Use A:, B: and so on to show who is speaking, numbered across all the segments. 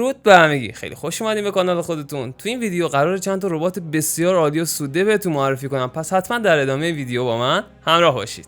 A: درود به همگی، خیلی خوش اومدین به کانال خودتون. تو این ویدیو قراره چند تا ربات بسیار عالی و سوده بهتون معرفی کنم، پس حتما در ادامه ویدیو با من همراه باشید.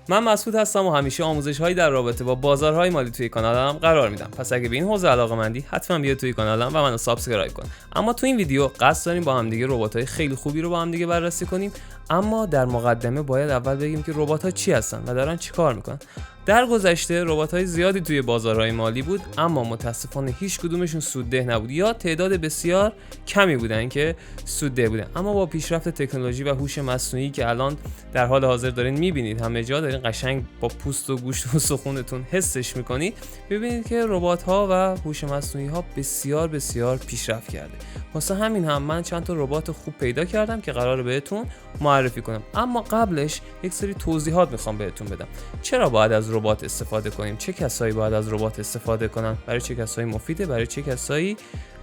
A: من مسعود هستم و همیشه آموزش‌هایی در رابطه با بازارهای مالی توی کانالم قرار میدم. پس اگه به این حوزه علاقه‌مندی حتما بیا توی کانالم و منو سابسکرایب کن. اما تو این ویدیو قصد داریم با هم دیگه ربات‌های خیلی خوبی رو با هم دیگه بررسی کنیم، اما در مقدمه باید اول بگیم که ربات‌ها چی هستن و دارن چیکار میکنن. در گذشته ربات‌های زیادی توی بازارهای مالی بود، اما متاسفانه هیچ کدومشون سودده نبود یا تعداد بسیار کمی بودن که سودده بودن. اما با پیشرفت تکنولوژی و هوش مصنوعی که الان در حال حاضر دارین می‌بینید، همه جا دارین قشنگ با پوست و گوشت و سخونتون حسش می‌کنید، ببینید که ربات‌ها و هوش مصنوعی‌ها بسیار پیشرفت کرده. واسه همین هم من چند تا ربات خوب پیدا کردم که قراره بهتون معرفی کنم. اما قبلش یک سری توضیحات میخوام بهتون بدم. چرا باید از ربات استفاده کنیم؟ چه کسایی باید از ربات استفاده کنن؟ برای چه کسایی مفیده؟ برای چه کسایی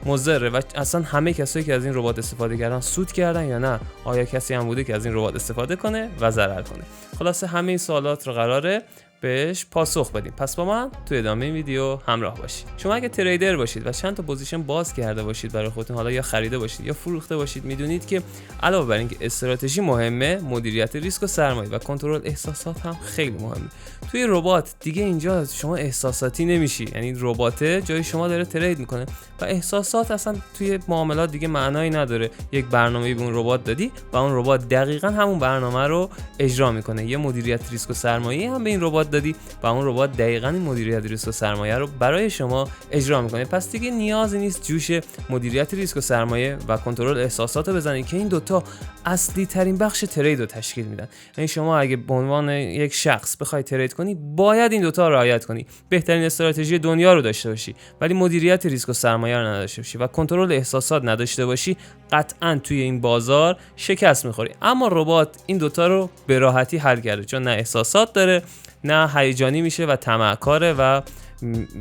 A: مضره؟ و اصلا همه کسایی که از این ربات استفاده کردن سود کردن یا نه؟ آیا کسی هم بوده که از این ربات استفاده کنه و ضرر کنه؟ خلاصه همه این سوالات رو قراره بهش پاسخ بدیم. پس با من تو ادامه ویدیو همراه باشید. شما اگه تریدر باشید و چند تا پوزیشن باز کرده باشید برای خودتون، حالا یا خریده باشید یا فروخته باشید، میدونید که علاوه بر اینکه استراتژی مهمه، مدیریت ریسک و سرمایه و کنترل احساسات هم خیلی مهمه. توی ربات دیگه اینجا شما احساساتی نمیشی، یعنی ربات جای شما داره ترید میکنه و احساسات اصلا توی معاملات دیگه معنایی نداره. یک برنامه‌ای به اون ربات دادی و اون ربات دقیقاً همون برنامه رو اجرا میکنه. یه مدیریت ریسک و سرمایه هم به این ربات دادی و اون ربات دقیقاً این مدیریت ریسک و سرمایه رو برای شما اجرا میکنه. پس دیگه نیازی نیست جوش مدیریت ریسک و سرمایه و کنترل احساسات رو بزنید که این دوتا اصلی ترین بخش ترید رو تشکیل میدن. یعنی شما اگه به عنوان یک شخص بخوای ترید کنی، باید این دوتا رو رعایت کنی. بهترین استراتژی دنیا رو داشته باشی ولی مدیریت ریسک و سرمایه رو نداشته باشی و کنترل احساسات نداشته باشی، قطعاً توی این بازار شکست میخوری. اما ربات این دوتا رو به راحتی حل کرده، چون نه احساسات داره، نه هیجانی میشه و طمعکاره و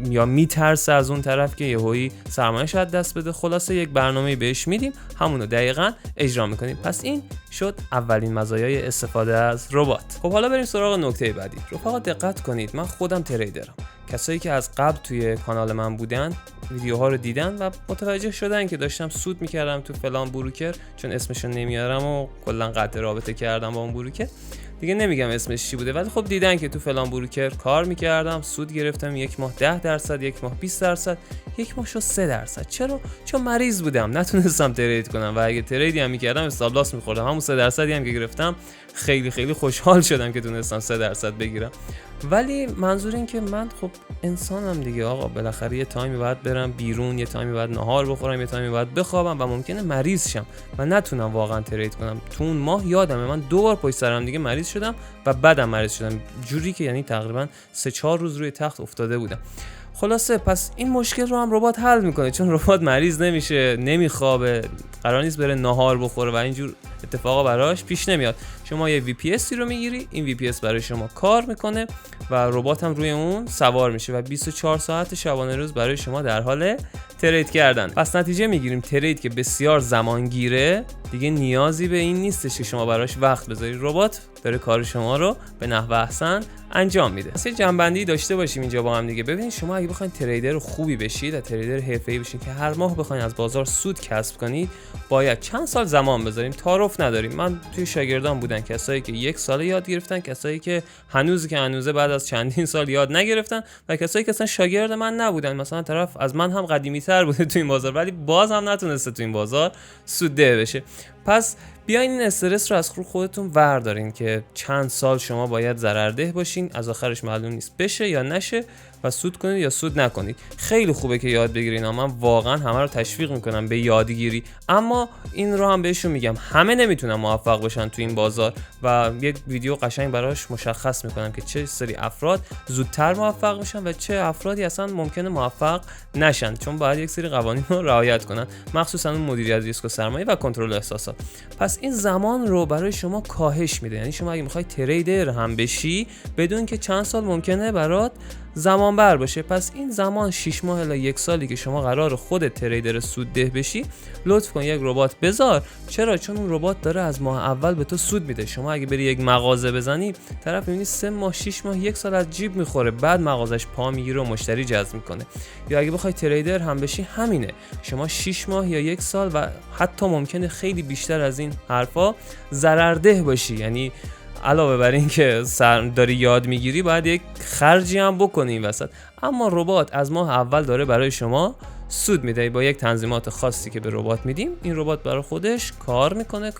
A: یا میترسه از اون طرف که یهویی سرمایه‌اش از دست بده. خلاصه یک برنامه‌ای بهش میدیم، همونو دقیقاً اجرا میکنیم. پس این شد اولین مزایای استفاده از ربات. خب حالا بریم سراغ نکته بعدی. رفقا دقت کنید، من خودم تریدرم. کسایی که از قبل توی کانال من بودن ویدیوها رو دیدن و متوجه شدن که داشتم سود میکردم تو فلان بروکر، چون اسمشو نمیارم و کلا قطع رابطه کردم با اون بروکر، دیگه نمیگم اسمش چی بوده، ولی خب دیدن که تو فلان بروکر کار میکردم، سود گرفتم، یک ماه 10%، یک ماه 20%، یک ماه شد 3%. چرا؟ چون مریض بودم، نتونستم ترید کنم و اگه تریدی هم میکردم استاپ لاس میخوردم. همون 3% هم که گرفتم خیلی خوشحال شدم که تونستم 3% بگیرم. ولی منظور این که من خب انسانم دیگه آقا، بالاخره یه تایمی بعد برم بیرون، یه تایمی بعد نهار بخورم، یه تایمی بعد بخوابم و ممکنه مریض شم و نتونم واقعا ترید کنم. تو اون ماه یادمه من 2 بار پشت سرم دیگه مریض شدم و بعدم مریض شدم، جوری که یعنی تقریبا 3-4 روز روی تخت افتاده بودم. خلاصه پس این مشکل رو هم ربات حل میکنه، چون ربات مریض نمیشه، نمیخوابه، قرار نیست بره نهار بخوره و اینجور اتفاقا براش پیش نمیاد. شما یه VPS رو میگیری، این VPS برای شما کار میکنه و ربات هم روی اون سوار میشه و 24 ساعت شبانه روز برای شما در حال ترید کردن. پس نتیجه میگیریم ترید که بسیار زمانگیره دیگه نیازی به این نیستش که شما براش وقت بذارید. ربات داره کار شما رو به نحو احسن انجام میده. پس یه جنبندی داشته باشیم اینجا با هم دیگه. ببینید شما اگه بخواید تریدر خوبی بشید و تریدر حرفه‌ای بشید که هر ماه بخواید از بازار سود کسب کنید، باید چند سال زمان بذاریم. تعارف نداریم. من توی شاگردان بودن کسایی که 1 سال یاد گرفتن، کسایی که هنوزه بعد از چندین سال یاد نگرفتن و کسایی که اصلا شاگرد من نبودن. مثلا طرف از من هم قدیمی‌تر بوده تو این بازار ولی باز هم نتونسته تو این بازار سودده بشه. پس بیاین این استرس رو از خودتون وردارین که چند سال شما باید ضررده باشین، از آخرش معلوم نیست بشه یا نشه و سود کنید یا سود نکنید. خیلی خوبه که یاد بگیرین، من واقعا همه رو تشویق میکنم به یادگیری، اما این رو هم بهشون میگم همه نمیتونن موفق باشن تو این بازار و یک ویدیو قشنگ براش مشخص میکنم که چه سری افراد زودتر موفق میشن و چه افرادی اصلا ممکنه موفق نشن، چون باید یک سری قوانین رو رعایت کنن، مخصوصا اون مدیریت ریسک و سرمایه و کنترل احساسات. پس این زمان رو برای شما کاهش میده. یعنی شما اگه میخوای تریدر هم بشی، بدون که چند سال ممکنه برات زمان بر باشه. پس این زمان 6 ماه الی 1 سالی که شما قرار خود تریدر سودده بشی، لطف کن یک ربات بذار. چرا؟ چون اون ربات داره از ماه اول به تو سود میده. شما اگه بری یک مغازه بزنی، طرف میبینی 3 ماه 6 ماه 1 سال از جیب میخوره، بعد مغازش پا میگیره و مشتری جذب میکنه. یا اگه بخوای تریدر هم بشی همینه، شما 6 ماه یا 1 سال و حتی ممکنه خیلی بیشتر از این حرفا ضررده باشی. یعنی علاوه بر این که داری یاد میگیری، باید یک خرجی هم بکنی این وسط. اما ربات از ماه اول داره برای شما سود میده با یک تنظیمات خاصی که به ربات میدیم. این ربات برای خودش کار میکنه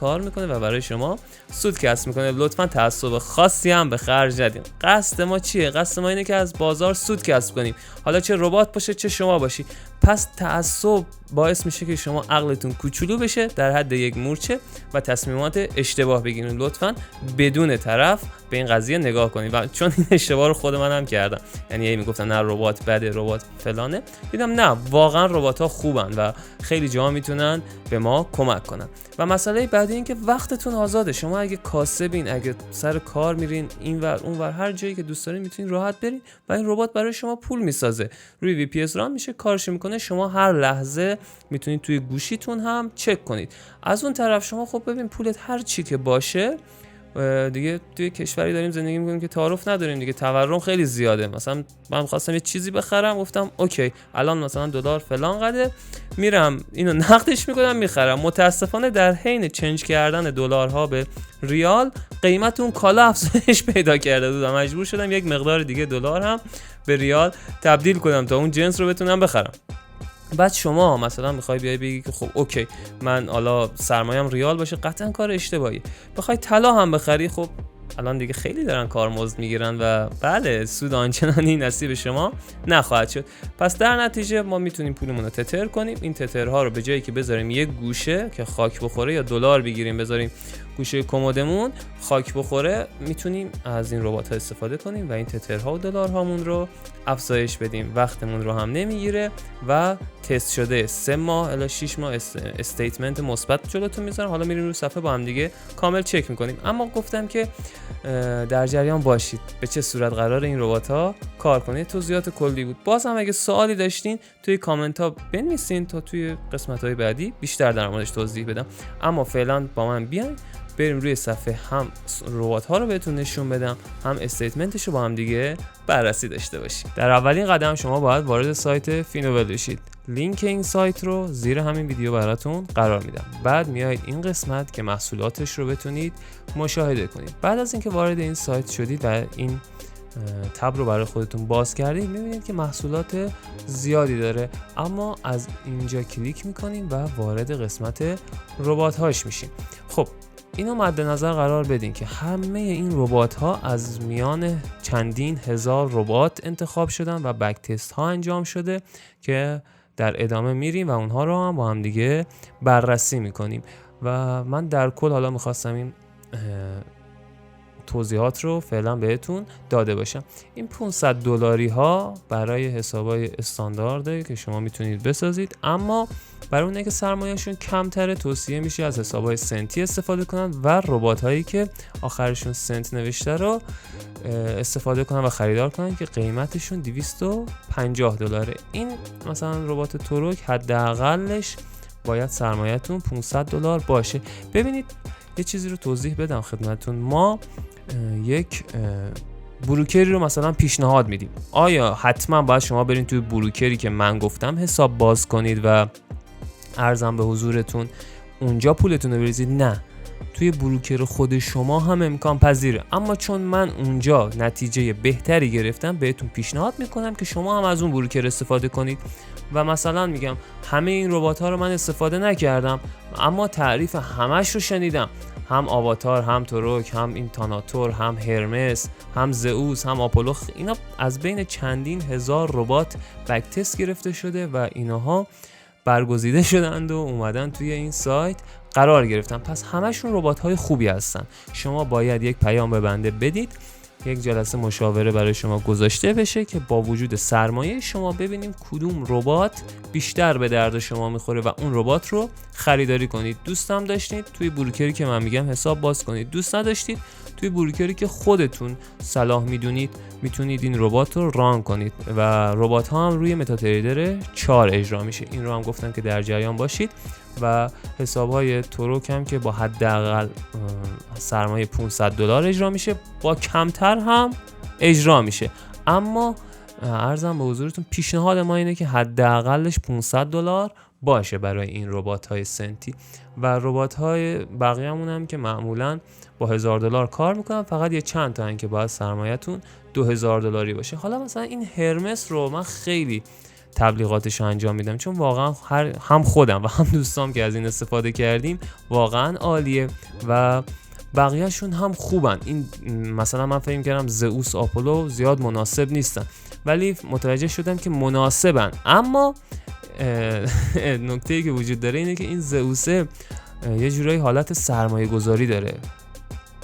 A: و برای شما سود کسب میکنه. لطفاً تعصب خاصی هم به خرج ندین. قصد ما چیه؟ قصد ما اینه که از بازار سود کسب کنیم، حالا چه ربات باشه چه شما باشی. پس تعصب باعث میشه که شما عقلتون کوچولو بشه در حد یک مورچه و تصمیمات اشتباه بگیرید. لطفاً بدون طرف به این قضیه نگاه کنید. و چون این اشتباه رو خود منم کردم، یعنی میگفتن نه ربات بده، ربات فلانه، دیدم نه، واقعا ربات‌ها خوبن و خیلی جا میتونن به ما کمک کنن. و مسئله بعدی این که وقتتون آزاده. شما اگه کاسبین، اگه سر کار میرین اینور اونور، هر جایی که دوست دارین میتونین راحت برین و این ربات برای شما پول میسازه. روی وی پی اس ران میشه، کارش میکنه. شما هر لحظه میتونید توی گوشیتون هم چک کنید. از اون طرف شما خب ببین پولت هر چی که باشه، دیگه توی کشوری داریم زندگی میکنیم که تعارف نداریم دیگه، تورم خیلی زیاده. مثلا من خواستم یه چیزی بخرم، گفتم اوکی الان مثلا دلار فلان قده، میرم اینو نقدش میکنم میخرم. متاسفانه در حین چنج کردن دلارها به ریال، قیمت اون کالا افزایش پیدا کرده بود و مجبور شدم یک مقدار دیگه دلار هم به ریال تبدیل کنم تا اون جنس رو بتونم بخرم. بعد شما مثلا میخوای بیای بگی که خب اوکی من حالا سرمایه‌ام ریال باشه، قطعا کار اشتباهی. بخوای طلا هم بخری، خب الان دیگه خیلی دارن کارمزد میگیرن و بله سود آنچنانی نصیب شما نخواهد شد. پس در نتیجه ما میتونیم پولمون رو تتر کنیم. این تترها رو به جایی که بذاریم یک گوشه که خاک بخوره یا دلار بگیریم بذاریم گوشه کمدمون خاک بخوره، میتونیم از این ربات ها استفاده کنیم و این تترها و دلارهامون رو افزایش بدیم. وقتمون رو هم نمیگیره و تست شده 3 ماه الی 6 ماه استیتمنت مثبت جلوتون میذارم. حالا میریم رو صفحه با هم دیگه کامل چک میکنیم. اما گفتم که در جریان باشید به چه صورت قرار این ربات ها کار کنه. توضیحات کلی بود. باز هم اگه سوالی داشتین توی کامنت ها بنویسین تا توی قسمت های بعدی بیشتر در موردش توضیح بدم. اما فعلا با من بیاین بریم روی صفحه، هم ربات ها رو بهتون نشون بدم، هم استیتمنتش رو با هم دیگه بررسی داشته باشیم. در اولین قدم شما باید وارد سایت فینوول بشید. لینک این سایت رو زیر همین ویدیو براتون قرار میدم. بعد میایید این قسمت که محصولاتش رو بتونید مشاهده کنید. بعد از اینکه وارد این سایت شدید و این تب رو برای خودتون باز کردید، میبینید که محصولات زیادی داره. اما از اینجا کلیک میکنیم و وارد قسمت ربات هاش میشیم. خب اینو مد نظر قرار بدین که همه این ربات ها از میان چندین هزار ربات انتخاب شدن و بک تست ها انجام شده که در ادامه میریم و اونها رو هم با هم دیگه بررسی میکنیم. و من در کل حالا میخواستم این توضیحات رو فعلا بهتون داده باشم. این 500 دلاری ها برای حسابای استاندارده که شما میتونید بسازید، اما برای اونایی که سرمایه‌شون کمتره توصیه میشه از حسابای سنتی استفاده کنن و ربات هایی که آخرشون سنت نوشته رو استفاده کنن و خریدار کنن که قیمتشون 250 دلاره. این مثلا ربات تورک حداقلش باید سرمایه‌تون 500 دلار باشه. ببینید یه چیزی رو توضیح بدم خدمتتون. ما یک بروکری رو مثلا پیشنهاد میدیم. آیا حتما باید شما برین توی بروکری که من گفتم حساب باز کنید و عرضم به حضورتون اونجا پولتون رو بریزید؟ نه، توی بروکر خود شما هم امکان پذیره. اما چون من اونجا نتیجه بهتری گرفتم، بهتون پیشنهاد میکنم که شما هم از اون بروکر استفاده کنید. و مثلا میگم همه این ربات ها رو من استفاده نکردم، اما تعریف همش رو شنیدم، هم آواتار، هم تورک، هم این تاناتور، هم هرمس، هم زئوس، هم آپولو. اینا از بین چندین هزار ربات بک تست گرفته شده و اینها برگزیده شدند و اومدن توی این سایت قرار گرفتن. پس همشون ربات های خوبی هستن. شما باید یک پیام به بنده بدید یک جلسه مشاوره برای شما گذاشته بشه که با وجود سرمایه شما ببینیم کدوم ربات بیشتر به درد شما میخوره و اون ربات رو خریداری کنید. دوستم داشتید توی بروکری که من میگم حساب باز کنید، دوست نداشتید توی بروکری که خودتون صلاح میدونید میتونید این ربات رو ران کنید و ربات ها هم روی متاتریدر 4 اجرا میشه. این رو هم گفتم که در جریان باشید. و حساب های توروک هم که با حداقل سرمایه $500 اجرا میشه، با کمتر هم اجرا میشه. اما عرضم به حضورتون پیشنهاد ما اینه که حداقلش $500 باشه برای این ربات های سنتی. و ربات های بقیه هم که معمولا با $1000 کار میکنن، فقط یه چند تا که باید سرمایه‌تون $2000 باشه. حالا مثلا این هرمس رو من خیلی تبلیغاتش رو انجام میدم، چون واقعا هم خودم و هم دوستام که از این استفاده کردیم واقعا عالیه و بقیهشون هم خوبن. این مثلا من فکر کردم زئوس آپولو زیاد مناسب نیستن، ولی متوجه شدم که مناسبن. اما نکته‌ای که وجود داره اینه که این زئوسه یه جورایی حالت سرمایه گذاری داره.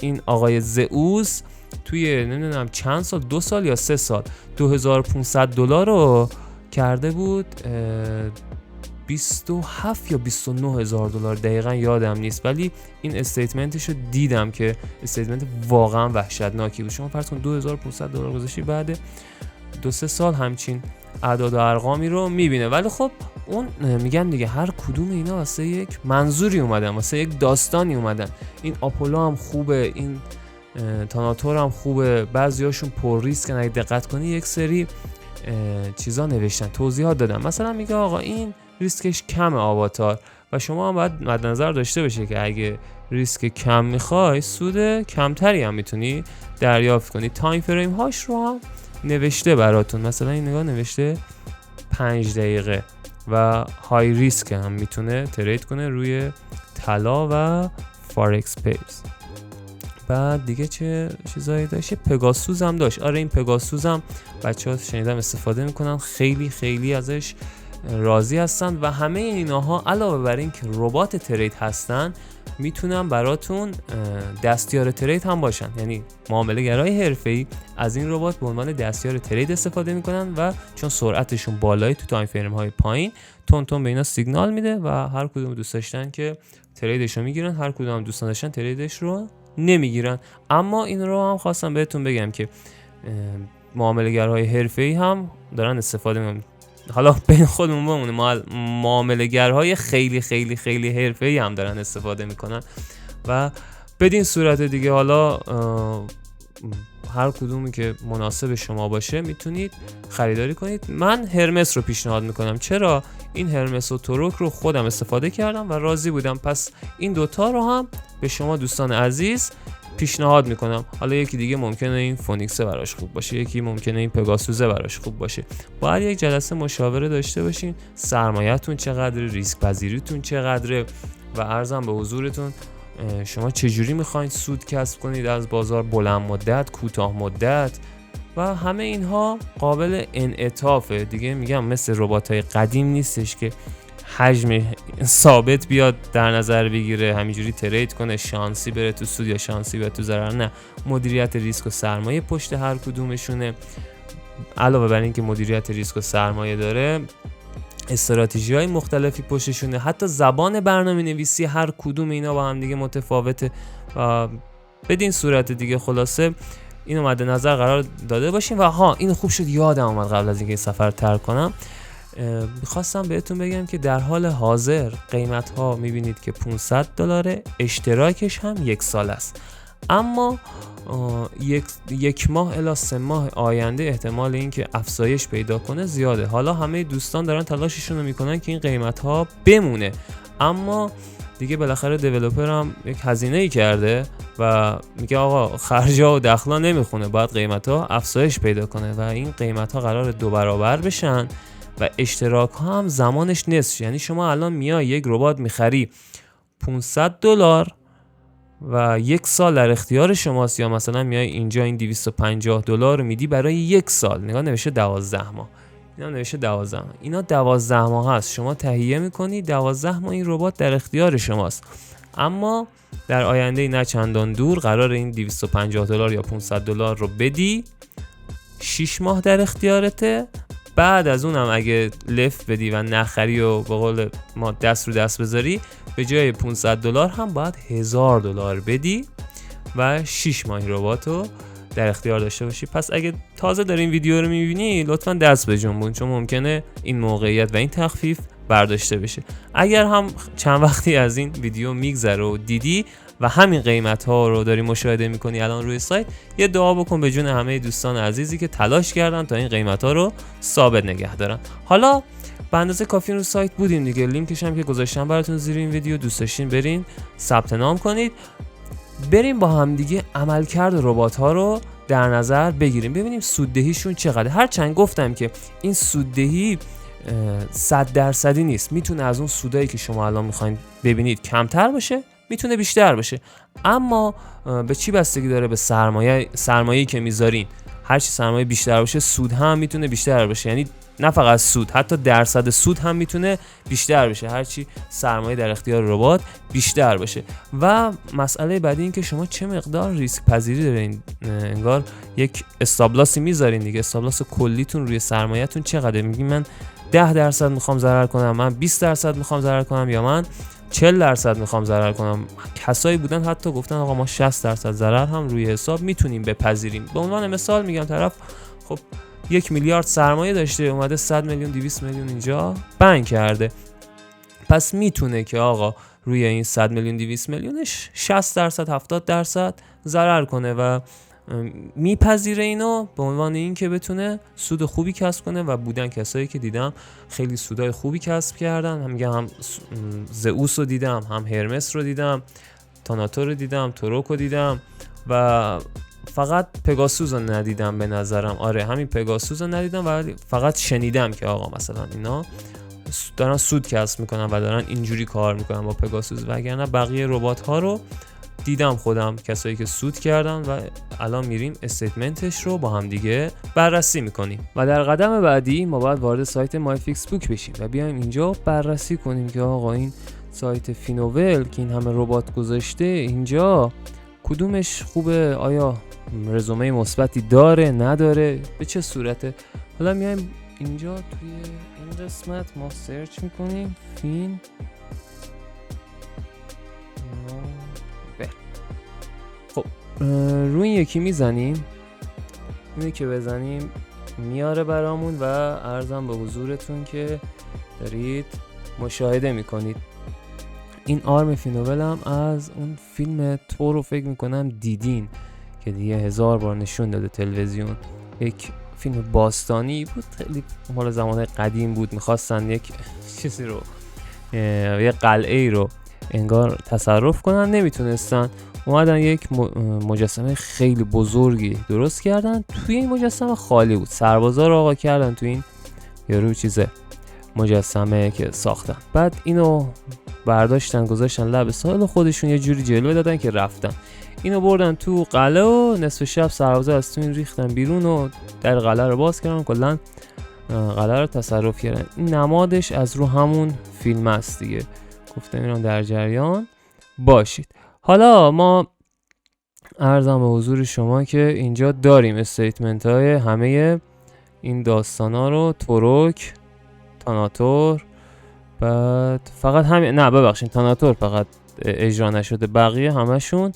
A: این آقای زئوس توی نمیدونم چند سال، 2 سال یا 3 سال، $2500 رو کرده بود 27 یا $29000 دقیقا یادم نیست، ولی این استیتمنتش رو دیدم که استیتمنت واقعا وحشتناکی بود. شما فرض کن $2500 گذاشتی، بعد 2-3 سال همچین اعداد و ارقامی رو میبینه. ولی خب اون میگن دیگه هر کدوم اینا واسه یک منظوری اومدن، واسه یک داستانی اومدن. این آپولو هم خوبه، این تاناتور هم خوبه، بعضیاشون پر ریسکن. اگه دقت کنی یک سری چیزا نوشتن، توضیحات دادن، مثلا میگه آقا این ریسکش کمه آواتار، و شما هم باید مد نظر داشته باشه که اگه ریسک کم میخوای سود کمتری هم میتونی دریافت کنی. تایم فریم هاش رو هم نوشته براتون، مثلا این نگاه نوشته 5 دقیقه و های ریسک هم میتونه ترید کنه روی طلا و فارکس پیرز. بعد دیگه چه چیزایی داشت؟ پگاسوس هم داشت. آره این پگاسوس هم بچه‌ها شنیدم استفاده میکنن، خیلی خیلی ازش راضی هستن و همه ایناها علاوه بر این که ربات ترید هستن میتونن براتون دستیار ترید هم باشن. یعنی معامله گرای حرفه‌ای از این ربات به عنوان دستیار ترید استفاده میکنن و چون سرعتشون بالایی تو تایم فریم های پایین تون تون به اینا سیگنال میده و هر کدوم دوست داشتن که تریدش رو میگیرن، هر کدوم هم دوست نداشتن تریدش رو نمیگیرن. اما این رو هم خواستم بهتون بگم که معامله‌گرهای حرفه‌ای هم دارن استفاده میکنن. حالا بین خودمون بمونه، معامله‌گرهای خیلی خیلی خیلی حرفه‌ای هم دارن استفاده میکنن و بدین صورت دیگه حالا هر کدومی که مناسب شما باشه میتونید خریداری کنید. من هرمس رو پیشنهاد میکنم. چرا؟ این هرمس و توروک رو خودم استفاده کردم و راضی بودم، پس این دوتا رو هم به شما دوستان عزیز پیشنهاد میکنم. حالا یکی دیگه ممکنه این فونیکس براش خوب باشه، یکی ممکنه این پگاسوس براش خوب باشه. باید یک جلسه مشاوره داشته باشین، سرمایه‌تون چقدره، ریسک پذیریتون چقدره و عرضم به حضورتون شما چجوری میخواید سود کسب کنید از بازار، بلند مدت، کوتاه مدت و همه اینها قابل انعطافه دیگه. میگم مثل ربات‌های قدیم نیستش که حجم ثابت بیاد در نظر بگیره، همینجوری ترید کنه، شانسی بره تو سود یا شانسی بره تو ضرر. نه، مدیریت ریسک و سرمایه پشت هر کدومشونه. علاوه بر این که مدیریت ریسک و سرمایه داره، استراتژی‌های مختلفی پشتشونه، حتی زبان برنامه‌نویسی هر کدوم اینا با هم دیگه متفاوته. بدین صورت دیگه خلاصه اینو مد نظر قرار داده باشین. و این خوب شد یادم اومد قبل از اینکه سفر ترک کنم، میخواستم بهتون بگم که در حال حاضر قیمت ها میبینید که $500، اشتراکش هم 1 سال است، اما 1 ماه الی 3 ماه آینده احتمال این که افزایش پیدا کنه زیاده. حالا همه دوستان دارن تلاششون رو میکنن که این قیمت ها بمونه، اما دیگه بالاخره دیولپر هم یک هزینه‌ای کرده و میگه آقا خرجا و دخلا نمیخونه، باید قیمت ها افزایش پیدا کنه و این قیمت ها قراره 2 برابر بشن و اشتراک ها هم زمانش نصف. یعنی شما الان میای یک ربات میخری $500 و 1 سال در اختیار شماست، یا مثلا میای اینجا این $250 رو میدی برای 1 سال. نگاه نوشته 12 ماه، اینا نوشته 12 ماه، اینا 12 ماه هست. شما تهیه میکنی 12 ماه این ربات در اختیار شماست، اما در آینده نه چندان دور قرار این 250 دلار یا 500 دلار رو بدی، 6 ماه در اختیارته. بعد از اونم اگه لفت بدی و نخری و به قول ما دست رو دست بذاری، به جای 500 دلار هم باید 1000 دلار بدی و 6 ماه ربات رو در اختیار داشته باشی. پس اگه تازه داری این ویدیو رو میبینی لطفاً دست بجنبون، چون ممکنه این موقعیت و این تخفیف برداشته بشه. اگر هم چند وقتی از این ویدیو میگذره و دیدی و همین قیمت ها رو داری مشاهده میکنی الان روی سایت، یه دعا بکن به جون همه دوستان عزیزی که تلاش کردن تا این قیمت ها رو ثابت نگه دارن. حالا به اندازه کافی رو سایت بودیم دیگه، لینکش هم که گذاشتم براتون زیر این ویدیو، دوست داشتین برین ثبت نام کنید. بریم با هم دیگه عملکرد ربات ها رو در نظر بگیریم، ببینیم سوددهیشون چقدره. هرچند گفتم که این سوددهی 100% نیست، میتونه از اون سودایی که شما الان میخواین ببینید کمتر باشه، میتونه بیشتر باشه، اما به چی بستگی داره؟ به سرمایه‌ای که میذارین. هر چی سرمایه بیشتر باشه سود هم میتونه بیشتر باشه، یعنی نه فقط سود، حتی درصد سود هم میتونه بیشتر بشه هر چی سرمایه در اختیار ربات بیشتر باشه. و مسئله بعدی این که شما چه مقدار ریسک پذیری دارین. انگار یک استابلاسی میذارین دیگه، استابلاس کلیتون روی سرمایه‌تون چقدره. میگین من 10% میخوام ضرر کنم، من 20% میخوام ضرر کنم، یا من 40% میخوام ضرر کنم. کسایی بودن حتی گفتن آقا ما 60% ضرر هم روی حساب میتونیم بپذیریم. به عنوان مثال میگم، طرف خب 1 میلیارد سرمایه داشته، اومده 100 میلیون 200 میلیون اینجا بند کرده، پس میتونه که آقا روی این 100 میلیون 200 میلیونش 60% 70% ضرر کنه و میپذیره اینو به عنوان این که بتونه سود خوبی کسب کنه. و بودن کسایی که دیدم خیلی سودای خوبی کسب کردن، هم زئوس رو دیدم، هم هرمس رو دیدم، تاناتور رو دیدم، توروک رو دیدم و فقط پگاسوس رو ندیدم به نظرم. آره همین پگاسوس رو ندیدم و فقط شنیدم که آقا مثلا اینا دارن سود کسب میکنن و دارن اینجوری کار میکنن با پگاسوس، وگرنه بقیه ربات ها رو دیدم خودم، کسایی که سود کردن و الان میریم استیتمنتش رو با هم دیگه بررسی میکنیم. و در قدم بعدی ما باید وارد سایت مای فیکس بوک بشیم و بیایم اینجا بررسی کنیم که آقا این سایت فینوول که این همه ربات گذاشته اینجا کدومش خوبه، آیا رزومه مثبتی داره نداره، به چه صورته. حالا میایم اینجا توی این قسمت ما سرچ میکنیم فین خب روی این یکی میزنیم، اینی که بزنیم میاره برامون و عرضم به حضورتون که دارید مشاهده میکنید این آرم فینوول هم از اون فیلم تور رو فکر میکنم دیدین که دیگه 1000 بار نشون داده تلویزیون. یک فیلم باستانی بود، خیلی مال زمان قدیم بود، میخواستن یک چیزی رو، یک قلعه رو انگار تصرف کنن، نمیتونستن، اومدن یک مجسمه خیلی بزرگی درست کردن. توی این مجسمه خالی بود، سربازا رو آقا کردن تو این یارو چیزه مجسمه که ساختن، بعد اینو برداشتن گذاشتن لب ساحل خودشون، یه جوری جلوه دادن که رفتن. اینو بردن تو قلعه و نصف شب سربازا از تو این ریختن بیرون و در قلعه رو باز کردن، کلا قلعه رو تصرف کردن. این نمادش از رو همون فیلم است دیگه، گفتم اینو در جریان باشید. حالا ما عرضم به حضور شما که اینجا داریم استیتمنت های همه این داستان ها رو، توروک، تاناتور، بعد فقط همین، نه ببخشید تاناتور فقط اجرا نشده، بقیه همشون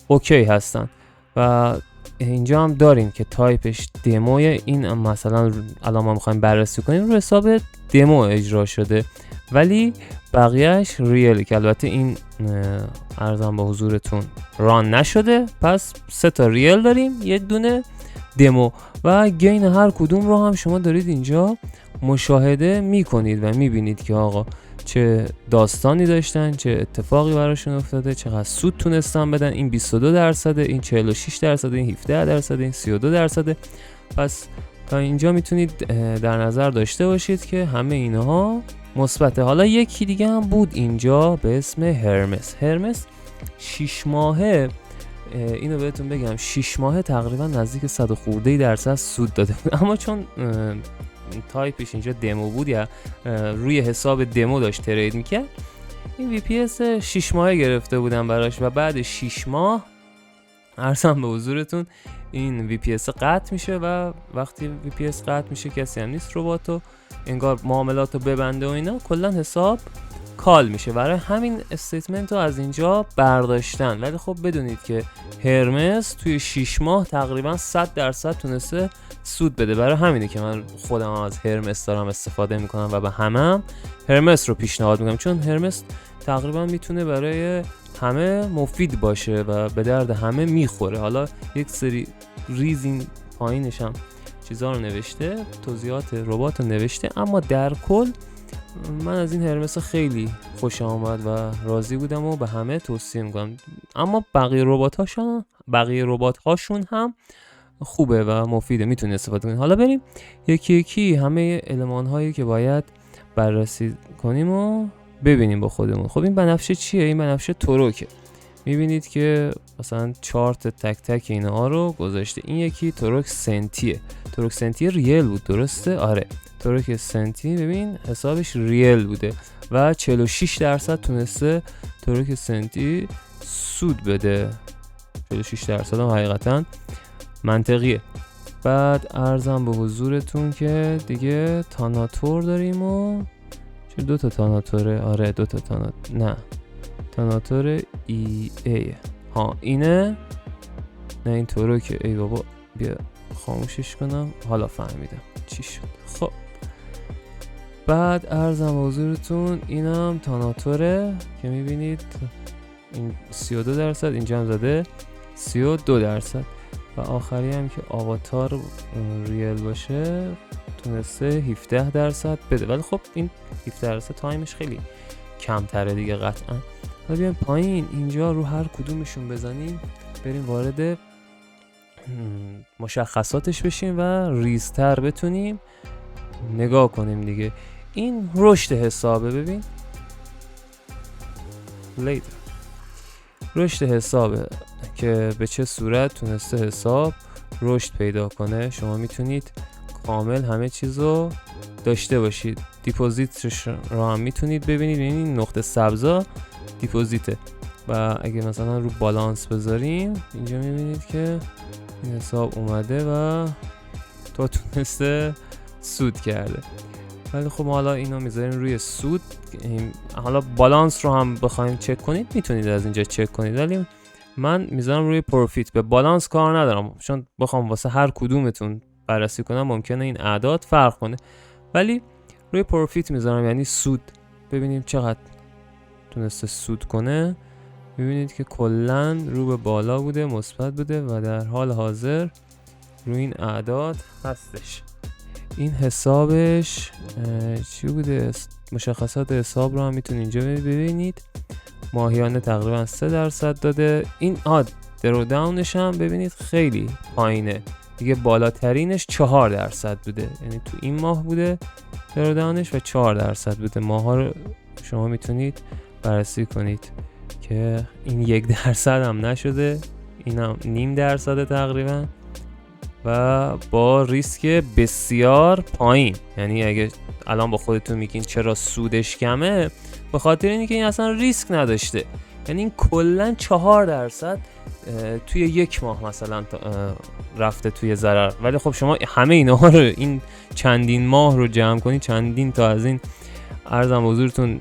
A: اوکی هستن. و اینجا هم داریم که تایپش دموی، این مثلا الان ما میخوایم بررسی کنیم رو حساب دمو اجرا شده، ولی بقیهش ریل که البته این عرضم به حضورتون ران نشده، پس 3 تا ریل داریم، یک دونه دمو و گین هر کدوم رو هم شما دارید اینجا مشاهده میکنید و میبینید که آقا چه داستانی داشتن، چه اتفاقی براشون افتاده، چقدر سود تونستن بدن. این 22%، این 46%، این 17%، این 32%. پس تا اینجا میتونید در نظر داشته باشید که همه اینها مثبته. حالا یکی دیگه هم بود اینجا به اسم هرمس 6 ماهه، اینو بهتون بگم 6 ماهه تقریبا نزدیک 100 خورده درصد سود داده بود، اما چون تایپش اینجا دمو بود یا روی حساب دمو داشت ترید میکرد، این VPS 6 ماهه گرفته بودم براش و بعد 6 ماه عرضم به حضورتون این VPS قطع میشه و وقتی VPS قطع میشه کسی هم نیست رباتو انگار معاملاتو ببنده و اینا، کلا حساب کال میشه. برای همین استیتمنت رو از اینجا برداشتن. ولی خب بدونید که هرمس توی 6 ماه تقریبا 100% تونسته سود بده. برای همینه که من خودم از هرمس دارم استفاده میکنم و به همم هرمس رو پیشنهاد میکنم، چون هرمس تقریبا میتونه برای همه مفید باشه و به درد همه میخوره. حالا یک سری ریزین پایینش هم چیزا رو نوشته، توضیحات ربات رو نوشته، اما در کل من از این هرمس خیلی خوشم آمد و راضی بودم و به همه توصیه میکنم. اما بقیه ربات هاشون هم خوبه و مفیده، میتونید استفاده کنید. حالا بریم یکی یکی همه المان هایی که باید بررسی کنیم و ببینیم با خودمون. خب این بنفشه چیه؟ این بنفشه تروکه. میبینید که مثلا چارت تک تک اینا رو گذاشته. این یکی تروک سنتیه. تروک سنتی ریل بود، درسته؟ آره، تروک سنتی ببین حسابش ریل بوده و 46% تونسته تروک سنتی سود بده. 46% هم حقیقتا منطقیه. بعد ارزم به حضورتون که دیگه تاناتور داریم و چه 2 تا تاناتوره؟ آره 2 تا نه تاناتور ای ها اینه، نه این تروکه. ای بابا بیا خاموشش کنم، حالا فهمیدم چی شد. خب بعد ارزم به حضورتون اینم تاناتوره که میبینید این 32%، اینجا هم زده 32%. و آخری هم که آواتار ریل باشه تونسته 17% بده. ولی خب این 17% تایمش خیلی کمتره دیگه قطعا. حالا بیایم پایین اینجا رو هر کدومشون بزنیم، بریم وارد مشخصاتش بشیم و ریزتر بتونیم نگاه کنیم دیگه. این رشد حسابه، ببین رشد حسابه که به چه صورت تونسته حساب رشد پیدا کنه. شما میتونید کامل همه چیزو داشته باشید. دیپوزیتش رو هم میتونید ببینید، این نقطه سبزا دیپوزیته و اگه مثلا رو بالانس بذاریم اینجا میبینید که این حساب اومده و تا تونسته سود کرده. ولی خب حالا اینو میذاریم روی سود. حالا بالانس رو هم بخوایم چک کنید میتونید از اینجا چک کنید، ولی من میذارم روی پروفیت. به بالانس کار ندارم چون بخوام واسه هر کدومتون بررسی کنم ممکنه این اعداد فرق کنه، ولی روی پروفیت میذارم، یعنی سود. ببینیم چقدر تونسته سود کنه. میبینید که کلا رو به بالا بوده، مثبت بوده و در حال حاضر روی این اعداد هستش. این حسابش چی بوده؟ مشخصات حساب رو هم میتونید اینجا ببینید. ماهیانه تقریبا 3% داده. این درو داونش هم ببینید خیلی پایینه دیگه، بالاترینش 4% بوده، یعنی تو این ماه بوده درو داونش و 4% بوده. ماها رو شما میتونید بررسی کنید که این 1% هم نشده، این هم 0.5% تقریبا و با ریسک بسیار پایین. یعنی اگه الان با خودتون میگین چرا سودش کمه، به خاطر اینه که این اصلا ریسک نداشته. یعنی این کلا 4% توی 1 ماه مثلا رفته توی ضرر. ولی خب شما همه اینها رو، این چندین ماه رو جمع کنید، چندین تا از این ارزم حضورتون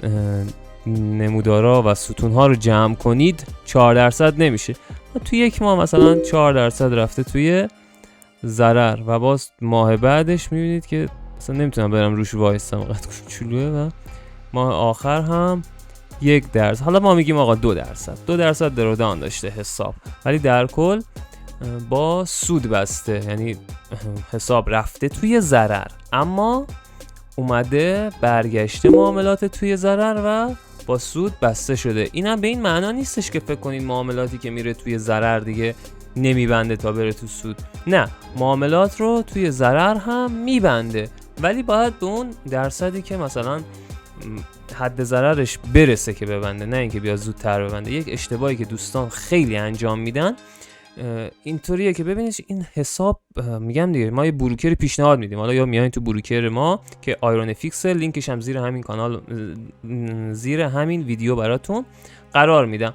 A: نمودارا و ستونها رو جمع کنید 4% نمیشه. توی 1 ماه مثلا 4% رفته توی ضرر و باز ماه بعدش میبینید که اصلا نمیتونم برم روش وایستم، قد کوچولوئه و ماه آخر هم 1%. حالا ما میگیم آقا 2% درودان داشته حساب، ولی در کل با سود بسته، یعنی حساب رفته توی ضرر اما اومده برگشته معاملات توی ضرر و با سود بسته شده. اینم به این معنا نیستش که فکر کنید معاملاتی که میره توی ضرر دیگه نمیبنده تا بره تو سود. نه، معاملات رو توی ضرر هم میبنده، ولی باید به اون درصدی که مثلا حد ضررش برسه که ببنده، نه اینکه بیا زودتر ببنده. یک اشتباهی که دوستان خیلی انجام میدن اینطوریه که ببینید این حساب میگم دیگه ما یه بروکر پیشنهاد میدیم، حالا یا میایین تو بروکر ما که آیرون فیکس، لینکش هم زیر همین کانال زیر همین ویدیو براتون قرار میدم،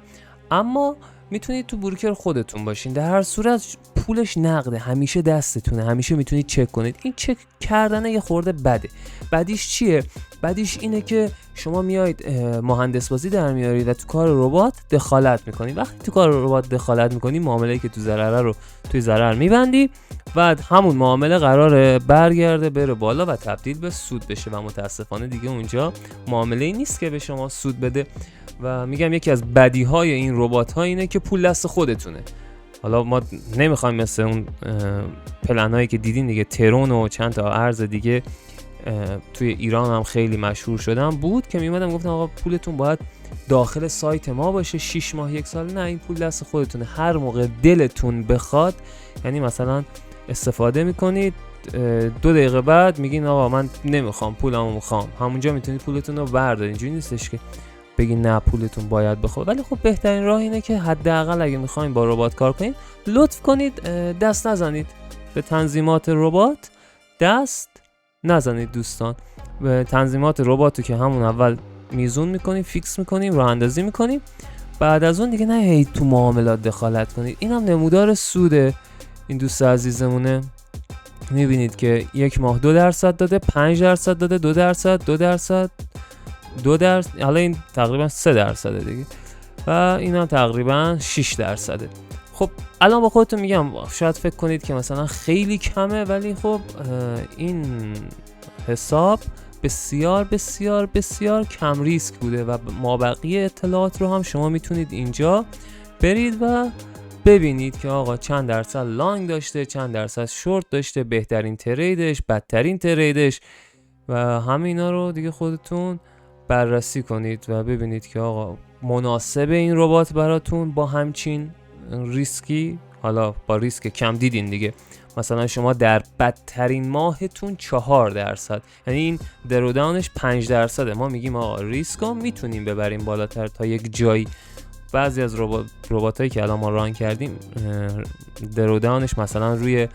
A: اما میتونید تو بروکر خودتون باشین. در هر صورت پولش نقده، همیشه دستتونه، همیشه میتونید چک کنید. این چک کردن یه خورده بده. بعدیش چیه؟ بعدیش اینه که شما میایید مهندس بازی در میارید و تو کار ربات دخالت میکنید. وقتی تو کار ربات دخالت میکنی، معامله‌ای که تو ضرره رو توی ضرر میبندی و همون معامله قراره برگرده بره بالا و تبدیل به سود بشه و متاسفانه دیگه اونجا معامله‌ای نیست که به شما سود بده. و میگم یکی از بدیهای این ربات‌ها اینه که پول دست خودتونه. حالا ما نمیخوایم مثل اون پلن‌هایی که دیدین دیگه، ترون و چند تا ارز دیگه توی ایران هم خیلی مشهور شدن بود که میمدم گفتم آقا پولتون باید داخل سایت ما باشه 6 ماه 1 سال. نه، این پول دست خودتونه، هر موقع دلتون بخواد. یعنی مثلا استفاده میکنید 2 دقیقه بعد میگین آقا من نمیخوام پولمو میخوام، همونجا میتونید پولتون رو بردارین. اینجوری نیستش که بگین نه پولتون باید بخواد. ولی خب بهترین راه اینه که حداقل اگه میخواین با ربات کار کنید لطف کنید دست نزنید به تنظیمات ربات، دست نزنید دوستان. به تنظیمات رباتو که همون اول میزون میکنیم، فیکس میکنیم، راه اندازی میکنیم، بعد از اون دیگه نه هی تو معاملات دخالت کنید. این هم نمودار سوده این دوست عزیزمونه. میبینید که 1 ماه 2% داده، 5% داده، 2%، حالا این تقریبا 3% دیگه و این هم تقریبا 6%. خب الان با خودتون میگم شاید فکر کنید که مثلا خیلی کمه، ولی خب این حساب بسیار بسیار بسیار کم ریسک بوده و مابقی اطلاعات رو هم شما میتونید اینجا برید و ببینید که آقا چند درصد لانگ داشته، چند درصد شورت داشته، بهترین تریدش، بدترین تریدش و همه اینا رو دیگه خودتون بررسی کنید و ببینید که آقا مناسب این ربات براتون با همچین ریسکی، حالا با ریسک کم دیدین دیگه، مثلا شما در بدترین ماهتون 4%، یعنی این دروداونش 5%. ما میگیم آقا ریسکو میتونیم ببریم بالاتر تا یک جایی. بعضی از رباتایی که الان ما ران کردیم دروداونش مثلا روی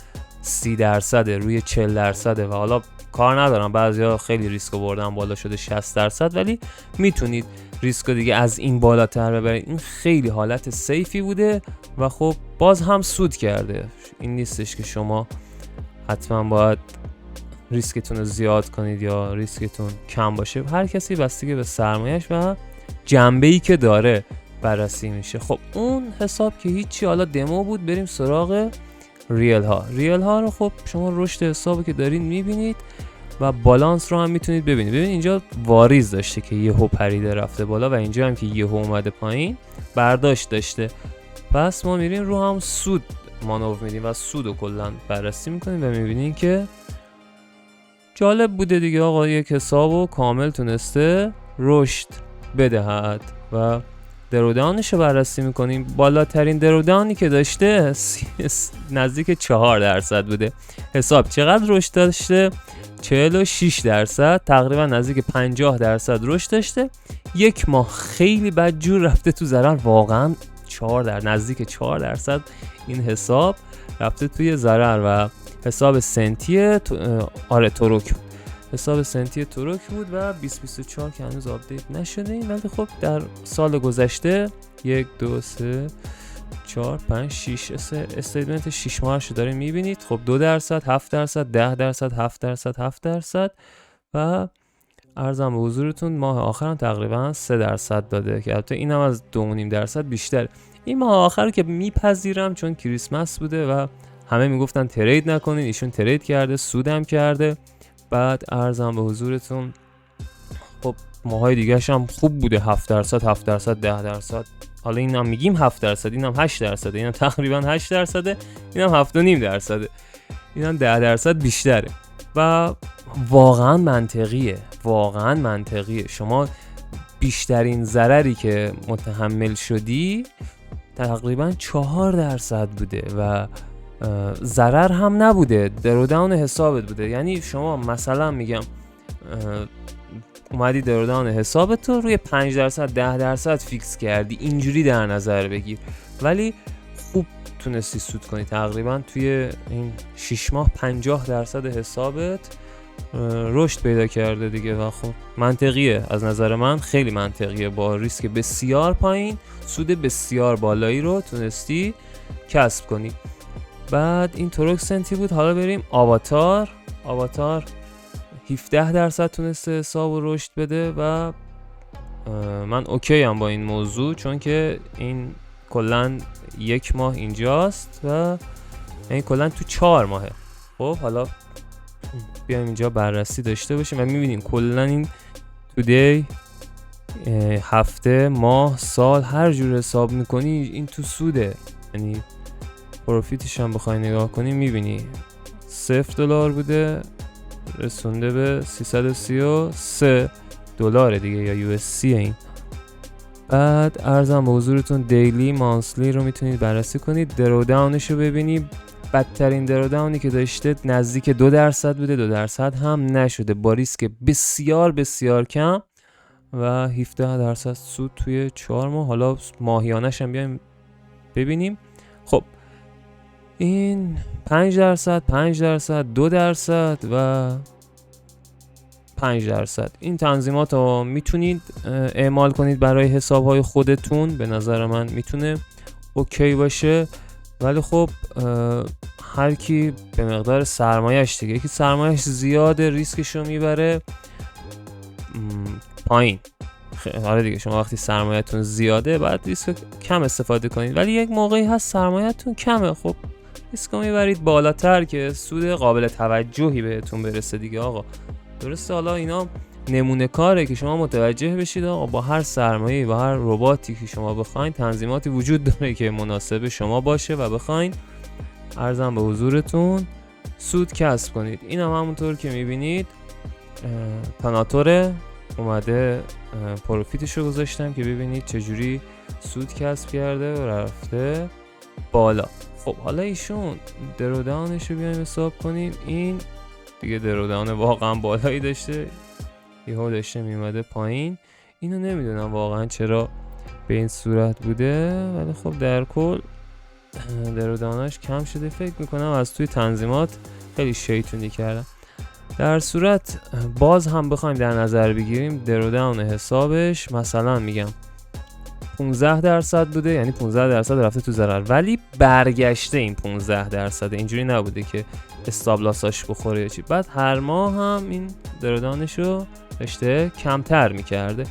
A: 30%، روی 40% و حالا کار ندارم بعضیا خیلی ریسکو بردن بالا شده 60%، ولی میتونید ریسکو دیگه از این بالاتر ببرید. این خیلی حالت سیفی بوده و خب باز هم سود کرده. این نیستش که شما حتما باید ریسکتون رو زیاد کنید یا ریسکتون کم باشه. هر کسی بستگی به سرمایه‌اش و جنبه‌ای که داره بررسی میشه. خب اون حساب که هیچی، حالا دمو بود، بریم سراغ ریل ها رو. خب شما رشد حسابی که دارین میبینید و بالانس رو هم میتونید ببینید. ببینید اینجا واریز داشته که یهو پریده رفته بالا و اینجا هم که یهو اومده پایین برداشت داشته. پس ما میریم رو هم سود مانور میدیم و سود رو کلا بررسی میکنیم و میبینیم که جالب بوده دیگه. آقا یک حسابو کامل تونسته رشد بدهد و درودانش رو بررسی میکنیم. بالاترین درودانی که داشته نزدیک 4% بوده. حساب چقدر رشد داشته؟ 46%، تقریبا نزدیک 50% رشد داشته. 1 ماه خیلی بدجور رفته تو ضرر، واقعا نزدیک 4% این حساب رفته توی ضرر و حساب سنتی تروک، حساب سنتی تروک بود و 2024 که هنوز آپدیت نشده این، ولی خب در سال گذشته 1 2 3 4 5 6 استیتمنت 6 ماهش رو دارین میبینید. خب 2%، 7%، 10%، 7% و ارزم به حضورتون ماه آخرم تقریبا 3% داده که البته این هم از 2.5% بیشتر. این ماه آخر رو که میپذیرم چون کریسمس بوده و همه میگفتن ترید نکنین، ایشون ترید کرده، سودم کرده. بعد ارزم به حضورتون خب ماهای دیگه‌ش هم خوب بوده، 7%، 10%. حالا این هم میگیم 7%، این هم 8%، این هم تقریبا 8%، این هم 7.5%، این هم 10% بیشتره و واقعا منطقیه. شما بیشترین ضرری که متحمل شدی تقریبا 4% بوده و ضرر هم نبوده، دروداون حسابت بوده. یعنی شما مثلا میگم اومدی دروداون حسابت رو روی 5%، 10% فیکس کردی، اینجوری در نظر بگیر، ولی خوب تونستی سود کنی. تقریبا توی این 6 ماه 50% حسابت رشد پیدا کرده دیگه و خب منطقیه، از نظر من خیلی منطقیه. با ریسک بسیار پایین سود بسیار بالایی رو تونستی کسب کنی. بعد این تروک سنتی بود. حالا بریم آواتار. 17% تونسته حساب و رشد بده و من اوکی هم با این موضوع، چون که این کلن 1 ماه اینجاست و این کلن تو 4 ماهه. خب حالا بیایم اینجا بررسی داشته باشیم و میبینیم کلن این تودی، هفته، ماه، سال، هر جور حساب میکنی این تو سوده. یعنی پروفیتش هم بخوای نگاه کنی میبینی $0 بوده رسونده به $333 دیگه یا USC. این بعد ارزم به حضورتون دیلی مانسلی رو میتونید بررسی کنید. درو داونش رو ببینید، بدترین درو داونی که داشته نزدیک 2% بوده، 2% هم نشده با ریسک بسیار بسیار کم و 17% سود توی 4 ماه. حالا ماهیانش هم بیایم ببینیم. خب این 5%، 2% و 5%. این تنظیمات رو میتونید اعمال کنید برای حسابهای خودتون. به نظر من میتونه اوکی باشه، ولی خب هر کی به مقدار سرمایه‌اش دیگه. یکی سرمایه‌اش زیاده ریسکش رو میبره پایین. آره دیگه، شما وقتی سرمایه‌تون زیاده بعد ریسک کم استفاده کنید، ولی یک موقعی هست سرمایه‌تون کمه، خب ریسک رو میبرید بالاتر که سود قابل توجهی بهتون برسه دیگه. آقا درسته، حالا اینا نمونه کاره که شما متوجه بشید آقا با هر سرمایه‌ای، با هر رباتی که شما بخواید تنظیماتی وجود داره که مناسب شما باشه و بخواید ارزم به حضورتون سود کسب کنید. این هم همونطور که میبینید پناتوره اومده پروفیتش رو گذاشتم که ببینید چجوری سود کسب کرده و رفته بالا. خب حالا ایشون درو داونش رو بیایم حساب کنیم. این دیگه درو داون واقعا بالایی داشته، یهو داشته میومده پایین. اینو نمیدونم واقعا چرا به این صورت بوده، ولی خب در کل درو داونش کم شده. فکر میکنم از توی تنظیمات خیلی شیطونی کردم. در صورت باز هم بخوایم در نظر بگیریم درو داون حسابش مثلا میگم 15% بوده، یعنی 15% رفته تو ضرر، ولی برگشته این 15%. اینجوری نبوده که استابلاساش بخوره یا چی. بعد هر ماه هم این درو داونشو داشته کمتر میکرده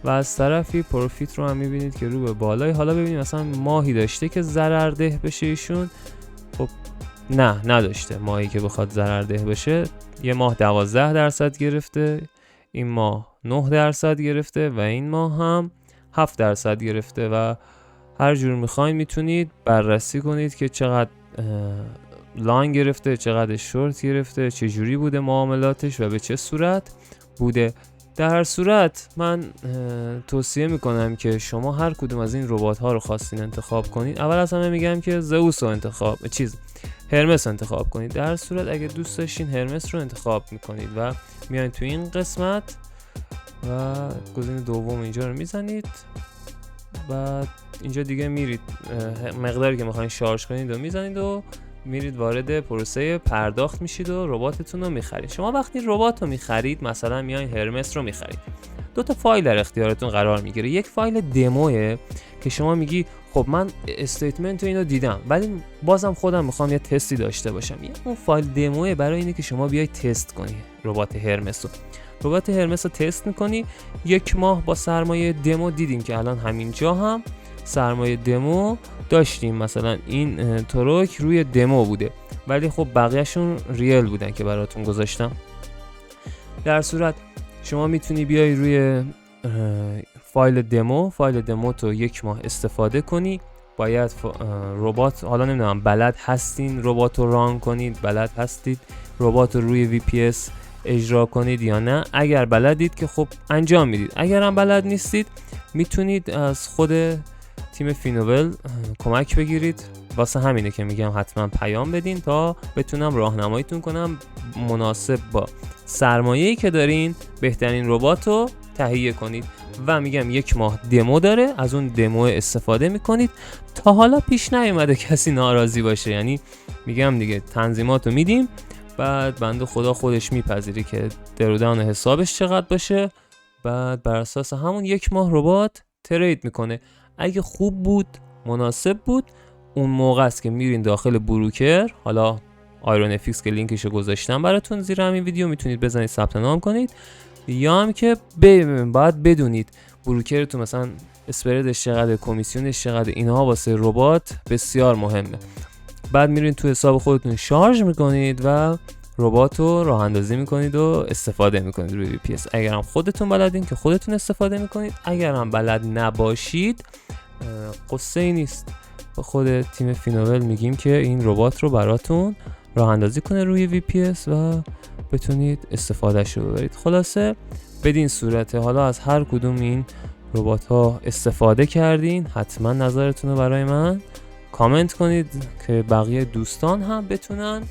A: و از طرفی پروفیت رو هم میبینید که رو به بالای. حالا ببینید مثلا ماهی داشته که ضررده بشه ایشون. خب نه نداشته ماهی که بخواد ضررده بشه. یه ماه 12% گرفته، این ماه 9% گرفته و این ماه هم 7% گرفته و هر جور میخواین میتونید بررسی کنید که چقدر لانگ گرفته، چقدر شورت گرفته، چه جوری بوده معاملاتش و به چه صورت بوده. در هر صورت من توصیه میکنم که شما هر کدوم از این ربات ها رو خواستین انتخاب کنید. اول از همه میگم که زئوس رو هرمس انتخاب کنید. در هر صورت اگه دوست داشتین هرمس رو انتخاب میکنید و میایین تو این قسمت و گزینه دوم اینجا رو میزنید و اینجا دیگه میرید مقداری که میخواین شارژ کنید و میزنید و میرید وارد پروسه پرداخت میشید و رباتتون رو میخرید. شما وقتی ربات رو میخرید مثلا میایین هرمس رو میخرید، 2 تا فایل در اختیارتون قرار میگیره. یک فایل دموه که شما میگی خب من استیتمنت اینو دیدم ولی بازم خودم میخوام یه تستی داشته باشم. اون فایل دموه برای اینه که شما بیای تست کنی ربات هرمس رو تست میکنی. 1 ماه با سرمایه دمو دیدیم که الان همینجا هم سرمایه دمو داشتیم. مثلا این تروک روی دمو بوده ولی خب بقیهشون ریل بودن که براتون گذاشتم. در صورت شما میتونی بیای روی فایل دمو تو 1 ماه استفاده کنی. باید ربات، حالا نمیدونم بلد هستین ربات رو ران کنید، بلد هستید ربات رو روی VPS اجرا کنید یا نه. اگر بلدید که خب انجام میدید، اگر هم بلد نیستید میتونید از خود تیم فینوول کمک بگیرید. واسه همینه که میگم حتما پیام بدین تا بتونم راهنماییتون کنم مناسب با سرمایه‌ای که دارین بهترین ربات رو تهیه کنید. و میگم 1 ماه دمو داره، از اون دمو استفاده میکنید. تا حالا پیش نیومده کسی ناراضی باشه، یعنی میگم دیگه تنظیماتو میدیم، بعد بنده خدا خودش میپذیره که درودان حسابش چقدر باشه، بعد بر اساس همون 1 ماه ربات ترید میکنه. اگه خوب بود، مناسب بود، اون موقع است که میرین داخل بروکر. حالا آیرون افیکس که لینکشو گذاشتم براتون زیر همین ویدیو، میتونید بزنید ثبت نام کنید. یا هم که باید بدونید بروکرتون مثلا اسپردش چقدر، کمیسیونش چقدر، اینها واسه ربات بسیار مهمه. بعد میرین تو حساب خودتون شارژ میکنید و ربات رو راه اندازی میکنید و استفاده میکنید روی VPS. اگر هم خودتون بلدین که خودتون استفاده میکنید، اگر هم بلد نباشید قصه ای نیست، با خود تیم فینوول میگیم که این ربات رو براتون راه اندازی کنه روی VPS و بتونید استفادهش رو ببرید. خلاصه بدین صورته حالا از هر کدوم این ربات ها استفاده کردین، حتما نظرتون رو برای من کامنت کنید که بقیه دوستان هم بتونن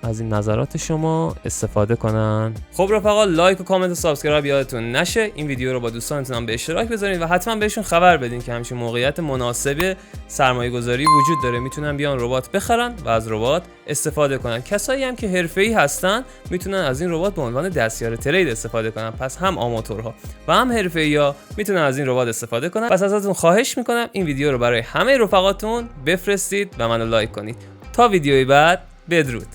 A: از این نظرات شما استفاده کنن. خب رفقا، لایک و کامنت و سابسکرایب یادتون نشه. این ویدیو رو با دوستانتون هم به اشتراک بذارید و حتما بهشون خبر بدین که همچین موقعیت مناسب سرمایه گذاری وجود داره، میتونن بیان ربات بخرن و از ربات استفاده کنن. کسایی هم که حرفه‌ای هستن میتونن از این ربات به عنوان دستیار ترید استفاده کنن. پس هم آماتورها و هم حرفه‌ای‌ها میتونن از این ربات استفاده کنن. پس ازتون خواهش میکنم این ویدیو رو برای همه رفقاتون بفرستید و منو لایک کنید. تا ویدیوی بعد، بدرود.